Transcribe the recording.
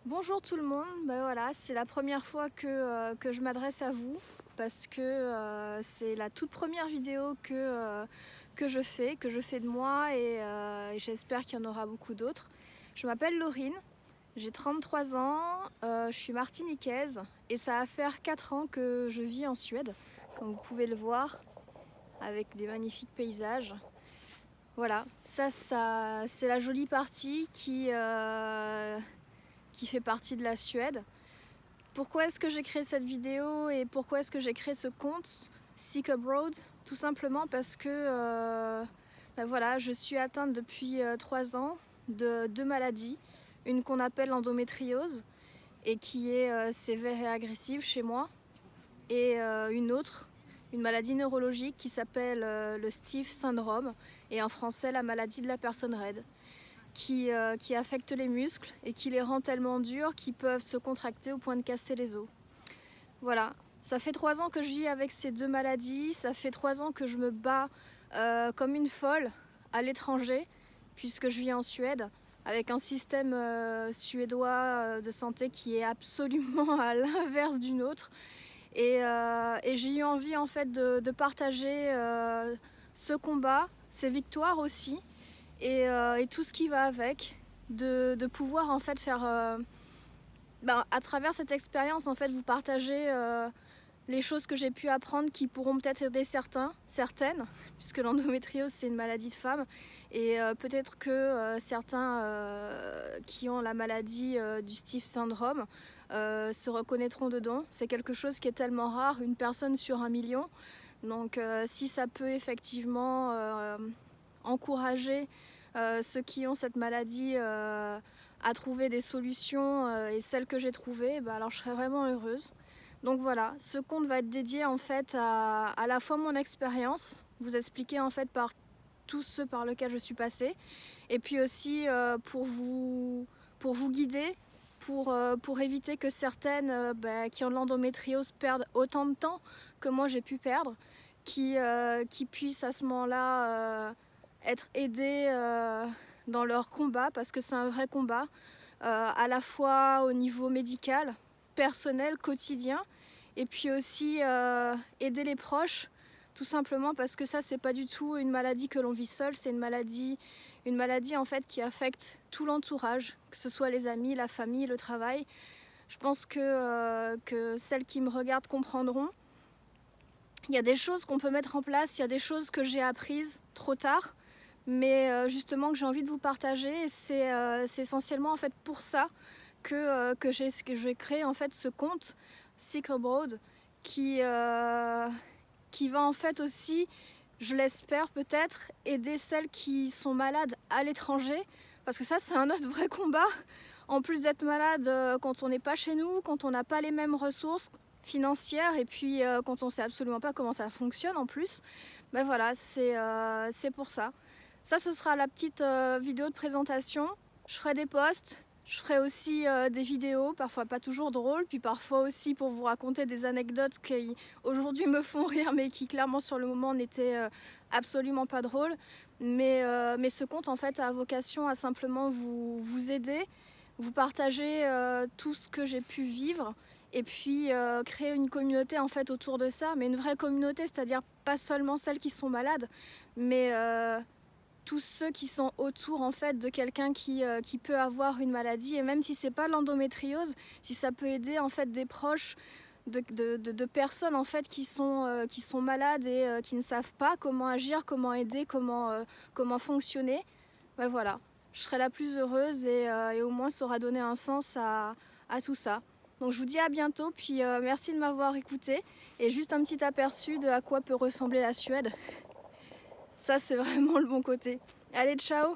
Bonjour tout le monde, voilà, c'est la première fois que je m'adresse à vous parce que c'est la toute première vidéo que je fais de moi et j'espère qu'il y en aura beaucoup d'autres. Je m'appelle Laurine, j'ai 33 ans, je suis martiniquaise et ça va faire 4 ans que je vis en Suède, comme vous pouvez le voir, avec des magnifiques paysages. Voilà, ça c'est la jolie partie qui fait partie de la Suède. Pourquoi est-ce que j'ai créé cette vidéo et pourquoi est-ce que j'ai créé ce compte Seek Abroad? Tout simplement parce que voilà, je suis atteinte depuis 3 ans de 2 maladies. Une qu'on appelle l'endométriose et qui est sévère et agressive chez moi. Et une autre, une maladie neurologique qui s'appelle le Stiff syndrome et en français la maladie de la personne raide. Qui affectent les muscles et qui les rend tellement durs qu'ils peuvent se contracter au point de casser les os. Voilà, ça fait 3 ans que je vis avec ces 2 maladies, ça fait 3 ans que je me bats comme une folle à l'étranger, puisque je vis en Suède, avec un système suédois de santé qui est absolument à l'inverse du nôtre. Et j'ai eu envie en fait de partager ce combat, ces victoires aussi, et tout ce qui va avec, de pouvoir en fait faire à travers cette expérience en fait vous partager les choses que j'ai pu apprendre qui pourront peut-être aider certaines, puisque l'endométriose c'est une maladie de femme et peut-être que certains qui ont la maladie du Stiff syndrome se reconnaîtront dedans. C'est quelque chose qui est tellement rare, une personne sur 1 million. Donc si ça peut effectivement encourager ceux qui ont cette maladie à trouver des solutions et celles que j'ai trouvées, alors je serais vraiment heureuse. Donc voilà, ce compte va être dédié en fait à la fois mon expérience, vous expliquer en fait par tous ceux par lesquels je suis passée, et puis aussi pour vous guider, pour éviter que certaines qui ont de l'endométriose perdent autant de temps que moi j'ai pu perdre, qui puissent à ce moment-là être aidées dans leur combat, parce que c'est un vrai combat, à la fois au niveau médical, personnel, quotidien, et puis aussi aider les proches, tout simplement parce que ça c'est pas du tout une maladie que l'on vit seul, c'est une maladie en fait qui affecte tout l'entourage, que ce soit les amis, la famille, le travail. Je pense que celles qui me regardent comprendront. Il y a des choses qu'on peut mettre en place, il y a des choses que j'ai apprises trop tard, mais justement que j'ai envie de vous partager, et c'est essentiellement en fait pour ça que j'ai créé en fait ce compte Seek Abroad qui va en fait aussi, je l'espère peut-être, aider celles qui sont malades à l'étranger, parce que ça c'est un autre vrai combat. En plus d'être malade quand on n'est pas chez nous, quand on n'a pas les mêmes ressources financières et puis quand on ne sait absolument pas comment ça fonctionne en plus, voilà, c'est pour ça. Ça, ce sera la petite vidéo de présentation. Je ferai des posts, je ferai aussi des vidéos, parfois pas toujours drôles, puis parfois aussi pour vous raconter des anecdotes qui aujourd'hui me font rire, mais qui clairement sur le moment n'étaient absolument pas drôles. Mais ce compte en fait a vocation à simplement vous aider, vous partager tout ce que j'ai pu vivre, et puis créer une communauté en fait autour de ça, mais une vraie communauté, c'est-à-dire pas seulement celles qui sont malades, mais tous ceux qui sont autour en fait de quelqu'un qui peut avoir une maladie, et même si c'est pas l'endométriose, si ça peut aider en fait des proches de personnes en fait qui sont malades et qui ne savent pas comment agir, comment aider, comment fonctionner, voilà, je serai la plus heureuse et au moins ça aura donné un sens à tout ça. Donc je vous dis à bientôt, puis merci de m'avoir écouté, et juste un petit aperçu de à quoi peut ressembler la Suède. Ça c'est vraiment le bon côté. Allez, ciao!